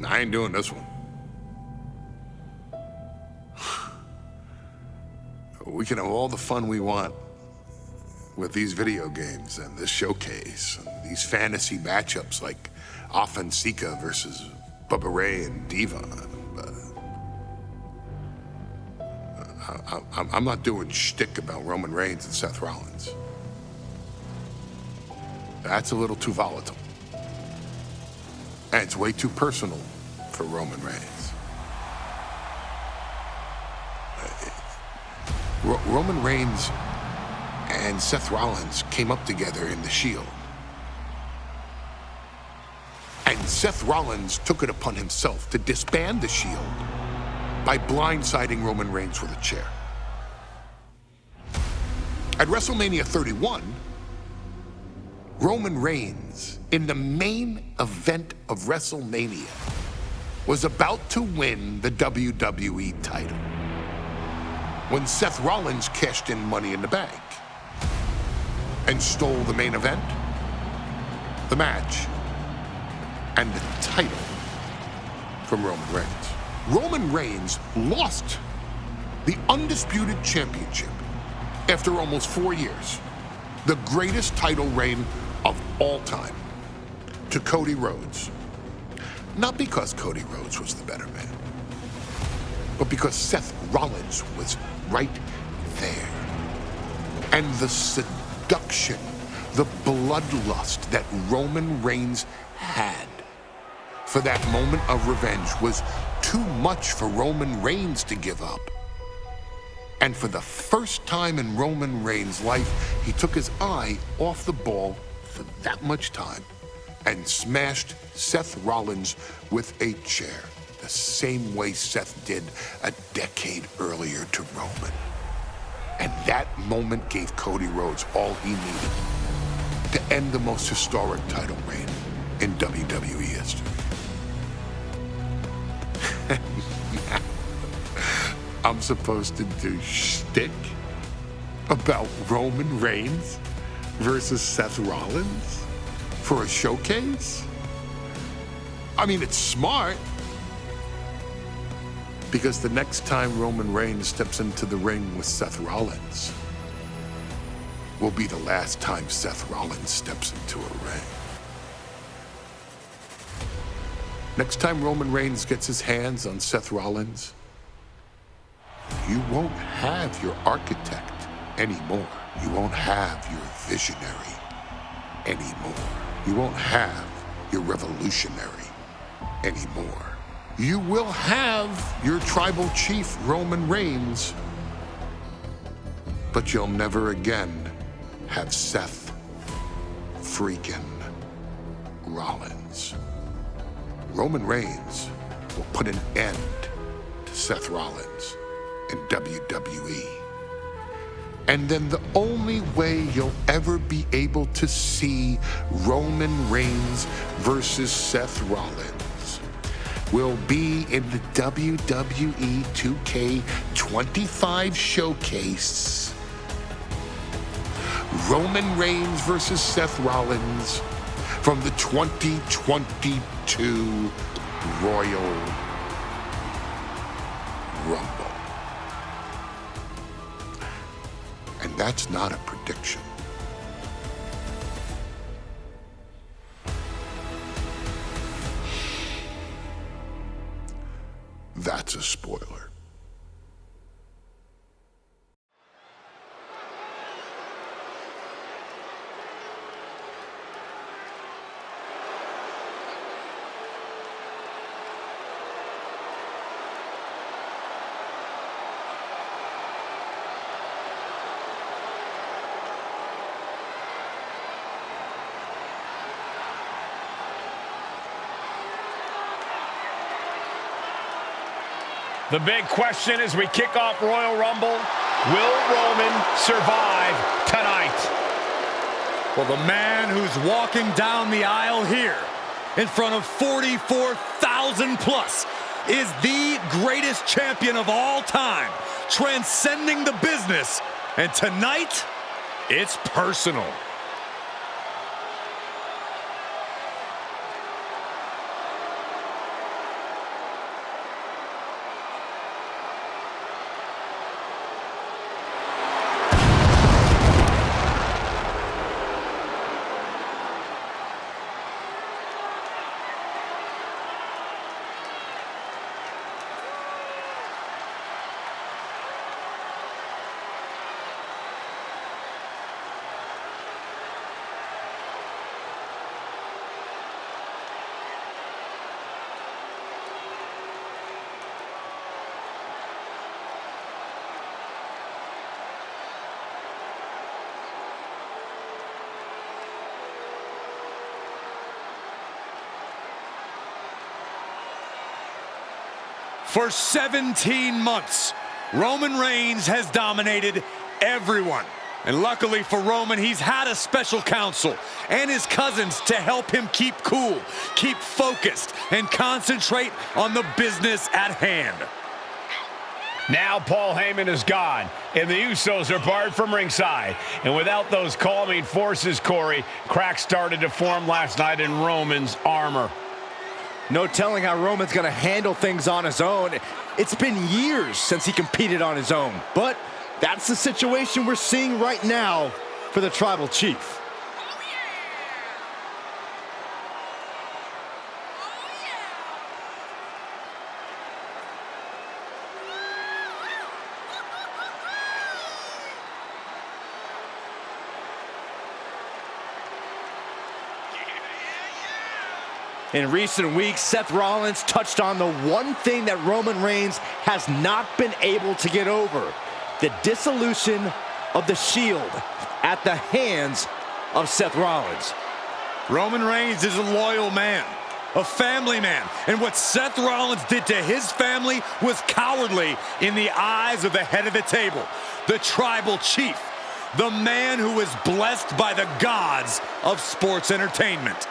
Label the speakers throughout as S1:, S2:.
S1: I ain't doing this one. We can have all the fun we want with these video games and this showcase and these fantasy matchups like Offensica versus Bubba Ray and Diva. I'm not doing shtick about Roman Reigns and Seth Rollins. That's a little too volatile. And it's way too personal for Roman Reigns. Roman Reigns and Seth Rollins came up together in the Shield. And Seth Rollins took it upon himself to disband the Shield by blindsiding Roman Reigns with a chair. At WrestleMania 31, Roman Reigns, in the main event of WrestleMania, was about to win the WWE title when Seth Rollins cashed in Money in the Bank and stole the main event, the match, and the title from Roman Reigns. Roman Reigns lost the undisputed championship after almost 4 years, the greatest title reign of all time, to Cody Rhodes. Not because Cody Rhodes was the better man, but because Seth Rollins was right there. And the seduction, the bloodlust that Roman Reigns had for that moment of revenge was too much for Roman Reigns to give up. And for the first time in Roman Reigns' life, he took his eye off the ball for that much time and smashed Seth Rollins with a chair, the same way Seth did a decade earlier to Roman. And that moment gave Cody Rhodes all he needed to end the most historic title reign in WWE history. I'm supposed to do shtick about Roman Reigns versus Seth Rollins for a showcase? I mean, it's smart, because the next time Roman Reigns steps into the ring with Seth Rollins will be the last time Seth Rollins steps into a ring. Next time Roman Reigns gets his hands on Seth Rollins, you won't have your architect anymore. You won't have your visionary anymore. You won't have your revolutionary anymore. You will have your tribal chief, Roman Reigns, but you'll never again have Seth freaking Rollins. Roman Reigns will put an end to Seth Rollins in WWE. And then the only way you'll ever be able to see Roman Reigns versus Seth Rollins will be in the WWE 2K25 showcase. Roman Reigns versus Seth Rollins from the 2022 Royal Rumble. And that's not a prediction. That's a spoiler.
S2: The big question as we kick off Royal Rumble, will Roman survive tonight?
S3: Well, the man who's walking down the aisle here in front of 44,000 plus is the greatest champion of all time, transcending the business. And tonight, it's personal. For 17 months, Roman Reigns has dominated everyone. And luckily for Roman, he's had a special counsel and his cousins to help him keep cool, keep focused, and concentrate on the business at hand.
S2: Now Paul Heyman is gone, and the Usos are barred from ringside. And without those calming forces, Corey, cracks started to form last night in Roman's armor.
S4: No telling how Roman's going to handle things on his own. It's been years since he competed on his own, but that's the situation we're seeing right now for the Tribal Chief. In recent weeks, Seth Rollins touched on the one thing that Roman Reigns has not been able to get over: the dissolution of the Shield at the hands of Seth Rollins.
S3: Roman Reigns is a loyal man, a family man, and what Seth Rollins did to his family was cowardly in the eyes of the head of the table, the Tribal Chief, the man who is blessed by the gods of sports entertainment.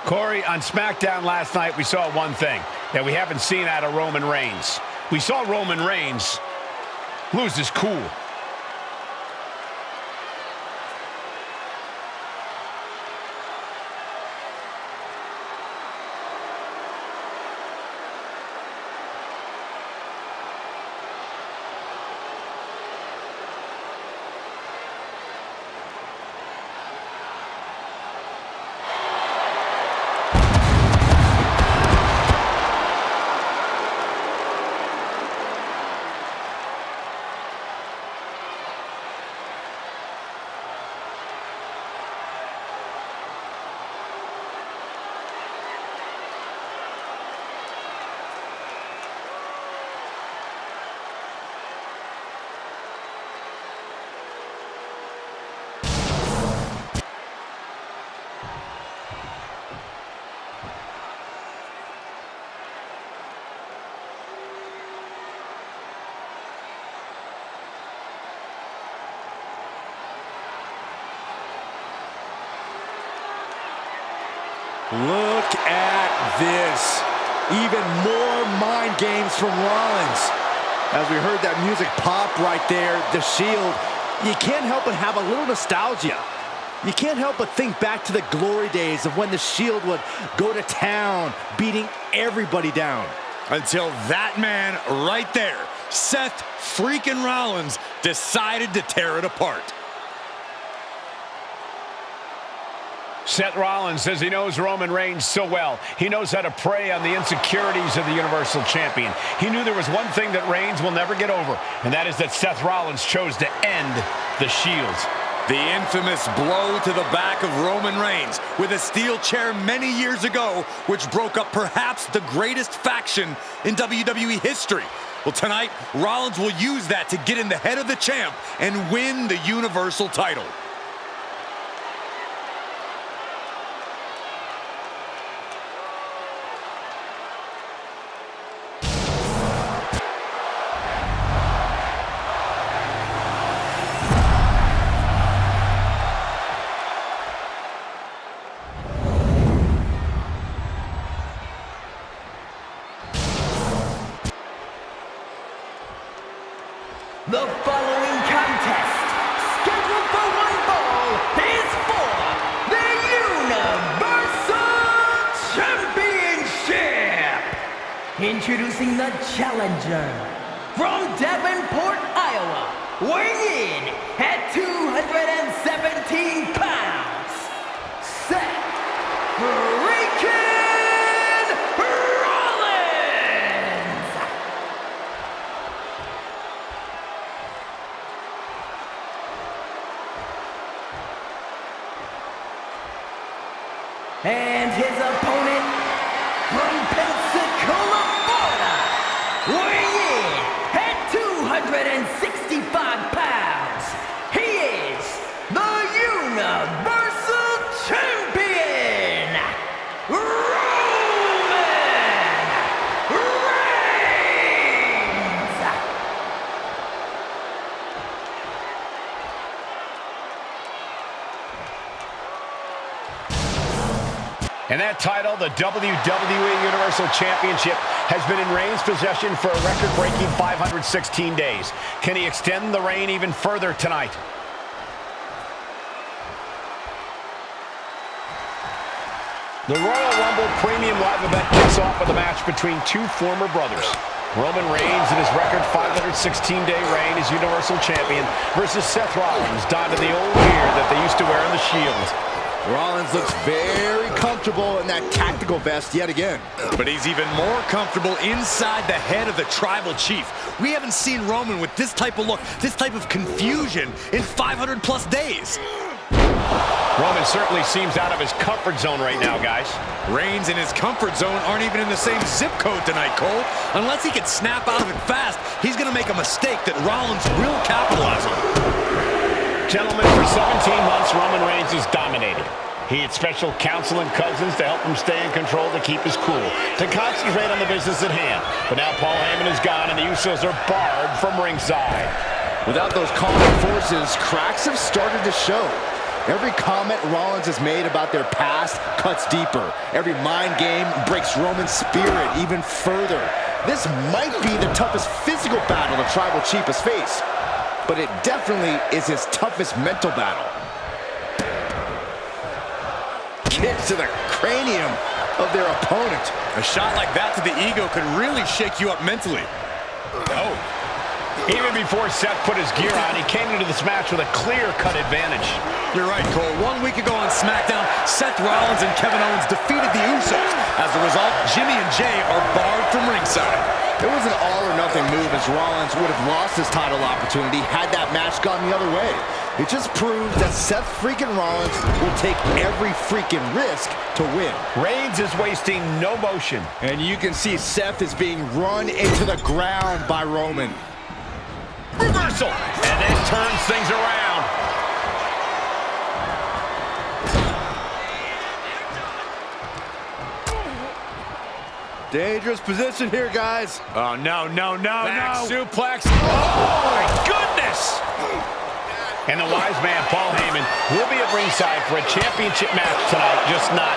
S2: Corey, on SmackDown last night, we saw one thing that we haven't seen out of Roman Reigns. We saw Roman Reigns lose his cool.
S4: Look at this. Even more mind games from Rollins. As we heard that music pop right there, the Shield, you can't help but have a little nostalgia. You can't help but think back to the glory days of when the Shield would go to town, beating everybody down.
S3: Until that man right there, Seth freaking Rollins, decided to tear it apart.
S2: Seth Rollins says he knows Roman Reigns so well. He knows how to prey on the insecurities of the Universal Champion. He knew there was one thing that Reigns will never get over, and that is that Seth Rollins chose to end the Shield.
S3: The infamous blow to the back of Roman Reigns with a steel chair many years ago, which broke up perhaps the greatest faction in WWE history. Well, tonight, Rollins will use that to get in the head of the champ and win the Universal title.
S5: The following contest, scheduled for one fall, is for the Universal Championship. Introducing the challenger from Davenport, Iowa, weighing in at 217 pounds, Seth freaking Rollins. And his opponent from Pensacola, Florida, weighing in at 265 pounds, he is the Universal Champion, Roman Reigns!
S2: And that title, the WWE Universal Championship, has been in Reigns' possession for a record-breaking 516 days. Can he extend the reign even further tonight? The Royal Rumble Premium Live event kicks off with a match between two former brothers. Roman Reigns in his record 516-day reign as Universal Champion versus Seth Rollins, donned in the old gear that they used to wear in the Shield.
S4: Rollins looks very comfortable in that tactical vest yet again.
S3: But he's even more comfortable inside the head of the Tribal Chief. We haven't seen Roman with this type of look, this type of confusion in 500+ days.
S2: Roman certainly seems out of his comfort zone right now, guys.
S3: Reigns and his comfort zone aren't even in the same zip code tonight, Cole. Unless he can snap out of it fast, he's going to make a mistake that Rollins will capitalize on.
S2: Gentlemen, for 17 months, Roman Reigns has dominated. He had special counsel and cousins to help him stay in control, to keep his cool, to concentrate on the business at hand. But now Paul Heyman is gone, and the Usos are barred from ringside.
S4: Without those calming forces, cracks have started to show. Every comment Rollins has made about their past cuts deeper. Every mind game breaks Roman's spirit even further. This might be the toughest physical battle the Tribal Chief has faced, but it definitely is his toughest mental battle. Kicks to the cranium of their opponent.
S3: A shot like that to the ego could really shake you up mentally.
S2: Oh. Even before Seth put his gear on, he came into this match with a clear-cut advantage.
S3: You're right, Cole. 1 week ago on SmackDown, Seth Rollins and Kevin Owens defeated the Usos. As a result, Jimmy and Jay are barred from ringside.
S4: It was an all-or-nothing move, as Rollins would have lost his title opportunity had that match gone the other way. It just proves that Seth freaking Rollins will take every freaking risk to win.
S2: Reigns is wasting no motion.
S4: And you can see Seth is being run into the ground by Roman.
S2: Reversal, and that turns things around.
S4: Dangerous position here, guys.
S3: Oh, no.
S2: Back suplex. Oh, my goodness. And the wise man, Paul Heyman, will be at ringside for a championship match tonight, just not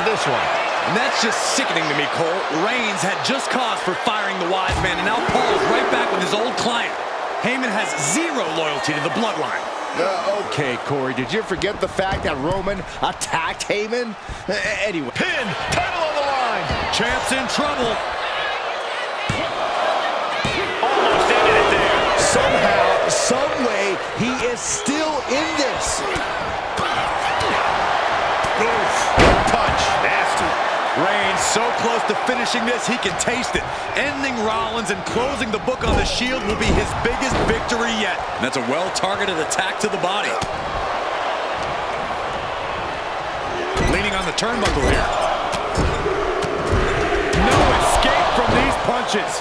S2: this one.
S3: And that's just sickening to me, Cole. Reigns had just cause for firing the wise man, and now Paul's right back with his old client. Heyman has zero loyalty to the Bloodline.
S4: Okay, Corey, did you forget the fact that Roman attacked Heyman? Anyway.
S2: Pin, title on the line.
S3: Champ's in trouble.
S2: Almost ended it there.
S4: Somehow, some way, he is still in this.
S2: Punch, nasty.
S3: Reigns so close to finishing this, he can taste it. Ending Rollins and closing the book on the Shield will be his biggest victory yet. And that's a well-targeted attack to the body. Leaning on the turnbuckle here. No escape from these punches.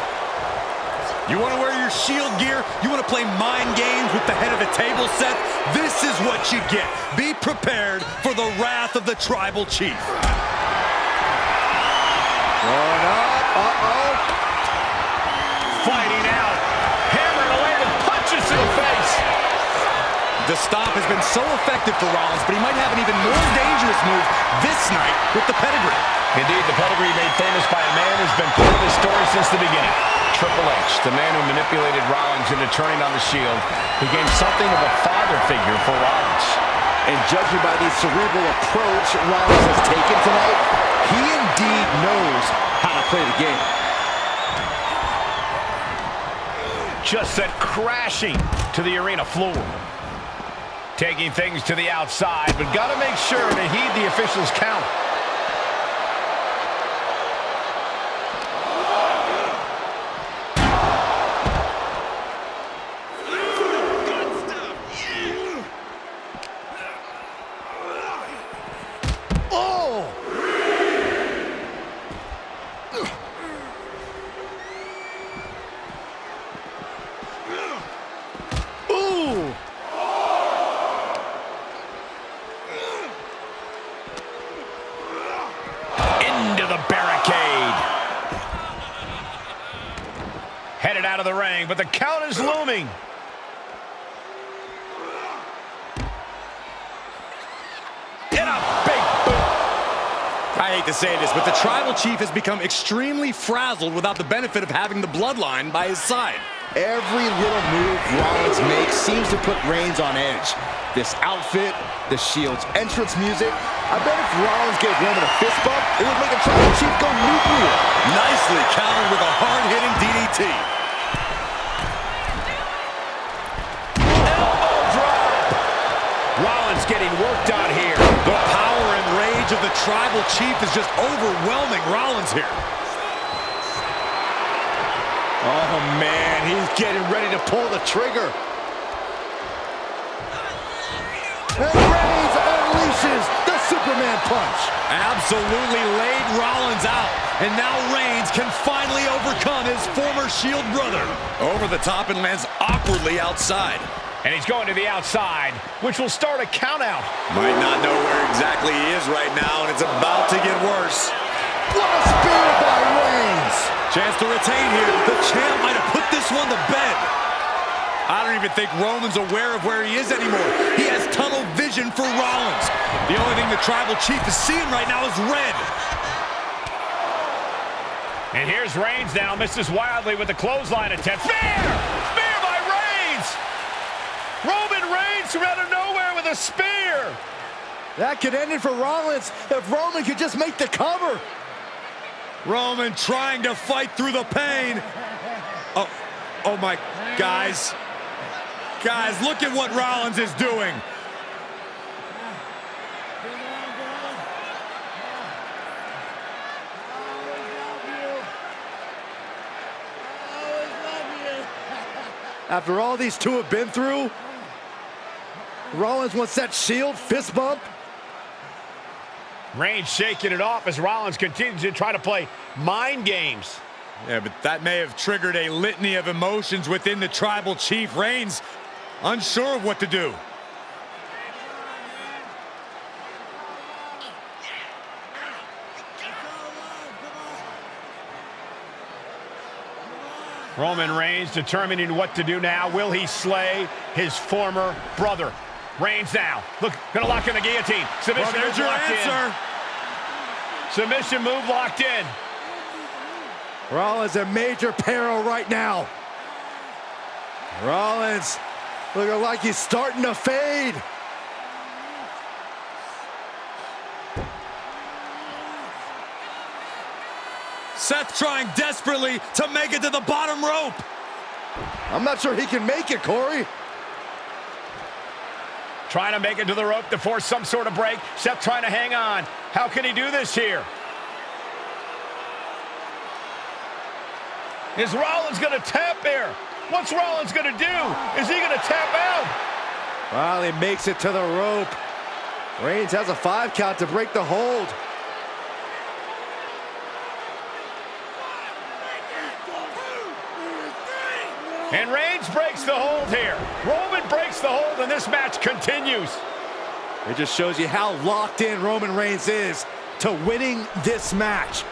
S3: You want to wear your Shield gear? You want to play mind games with the head of the table, Seth? This is what you get. Be prepared for the wrath of the Tribal Chief.
S4: Going up,
S2: Fighting out. Hammering away with punches to the face.
S3: The stomp has been so effective for Rollins, but he might have an even more dangerous move this night with the pedigree.
S2: Indeed, the pedigree made famous by a man who's been part of his story since the beginning. Triple H, the man who manipulated Rollins into turning on the Shield, became something of a father figure for Rollins.
S4: And judging by the cerebral approach Rollins has taken tonight, he indeed knows how to play the game.
S2: Just sent crashing to the arena floor. Taking things to the outside, but got to make sure to heed the official's count. but the count is looming. And a big boot.
S3: I hate to say this, but the Tribal Chief has become extremely frazzled without the benefit of having the Bloodline by his side.
S4: Every little move Rollins makes seems to put Reigns on edge. This outfit, the Shield's entrance music. I bet if Rollins gave Roman a fist bump, it would make a Tribal Chief go nuclear.
S3: Nicely countered with a hard-hitting DDT.
S2: Elbow drop. Rollins getting worked on here.
S3: The power and rage of the Tribal Chief is just overwhelming Rollins here.
S4: Oh, man, he's getting ready to pull the trigger. And Reigns unleashes the Superman punch.
S3: Absolutely laid Rollins out. And now Reigns can finally overcome his former Shield brother. Over the top and lands awkwardly outside.
S2: And he's going to the outside, which will start a count out.
S3: Might not know where exactly he is right now, and it's about to get worse.
S4: What a spear by Reigns.
S3: Chance to retain here. The champ might have put this one to bed. I don't even think Roman's aware of where he is anymore. He has tunnel vision for Rollins. The only thing the Tribal Chief is seeing right now is red.
S2: And here's Reigns now, misses wildly with the clothesline attempt. Spear! Spear by Reigns! Roman Reigns from out of nowhere with a spear!
S4: That could end it for Rollins if Roman could just make the cover.
S3: Roman trying to fight through the pain. Oh my, guys. Guys, look at what Rollins is doing.
S4: After all these two have been through, Rollins wants that Shield fist bump.
S2: Reigns shaking it off as Rollins continues to try to play mind games.
S3: Yeah, but that may have triggered a litany of emotions within the Tribal Chief. Reigns unsure of what to do.
S2: Roman Reigns determining what to do now. Will he slay his former brother? Reigns now. Look, gonna lock in the guillotine. Submission
S3: Well, there's your answer.
S2: Submission move locked in.
S4: Rollins in major peril right now. Rollins looking like he's starting to fade.
S3: Seth trying desperately to make it to the bottom rope.
S4: I'm not sure he can make it, Corey.
S2: Trying to make it to the rope to force some sort of break. Seth trying to hang on. How can he do this here? Is Rollins going to tap here? What's Rollins going to do? Is he going to tap out?
S4: Well, he makes it to the rope. Reigns has a 5 count to break the hold.
S2: And Reigns breaks the hold here. Roman breaks the hold, and this match continues.
S4: It just shows you how locked in Roman Reigns is to winning this match.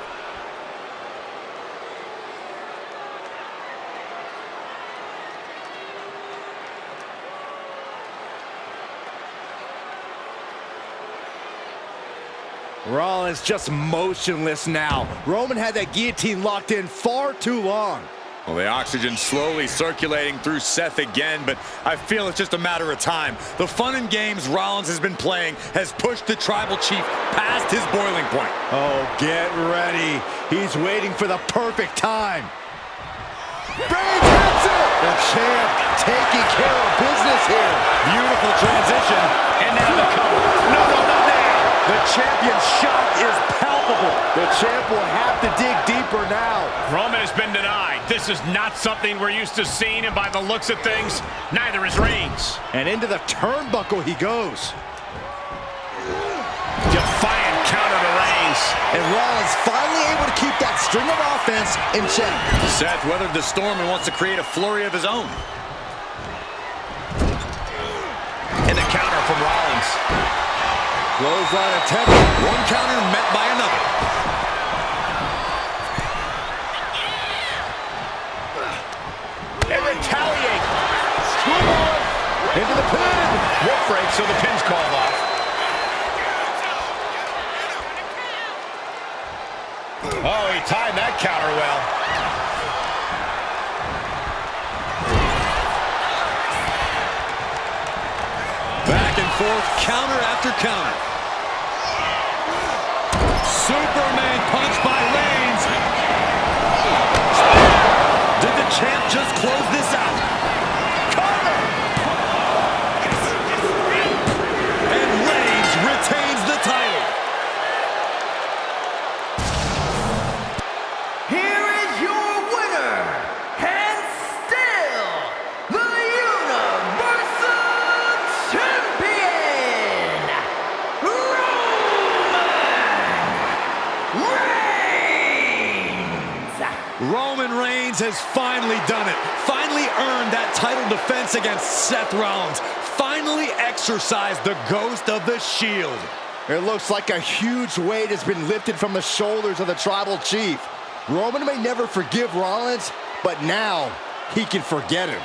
S4: Rollins just motionless now. Roman had that guillotine locked in far too long.
S3: Well, the oxygen slowly circulating through Seth again, but I feel it's just a matter of time. The fun and games Rollins has been playing has pushed the Tribal Chief past his boiling point.
S4: Oh, get ready. He's waiting for the perfect time. Reigns hits it! The champ taking care of business here.
S3: Beautiful transition.
S2: And now the cover. No, not now.
S4: The champion's shot is palpable. The champ will have to dig deeper now.
S2: Roman has been denied. This is not something we're used to seeing, and by the looks of things, neither is Reigns.
S4: And into the turnbuckle he goes.
S2: Defiant counter to Reigns.
S4: And Rollins finally able to keep that string of offense in check.
S3: Seth weathered the storm and wants to create a flurry of his own.
S2: And the counter from Rollins.
S4: Clothesline attempt.
S3: One counter met by another.
S2: And
S4: Into the pin.
S2: Rope break, so the pin's called off. Oh, he timed that counter well.
S3: Back and forth, counter after counter. Superman punch by Reigns. Did the champ just close this out? Cover! And Reigns retains the title.
S5: Here is your winner, and still the Universal Champion,
S3: Roman Reigns has finally done it. Finally earned that title defense against Seth Rollins. Finally exercised the ghost of the Shield.
S4: It looks like a huge weight has been lifted from the shoulders of the Tribal Chief. Roman may never forgive Rollins, but now he can forget him.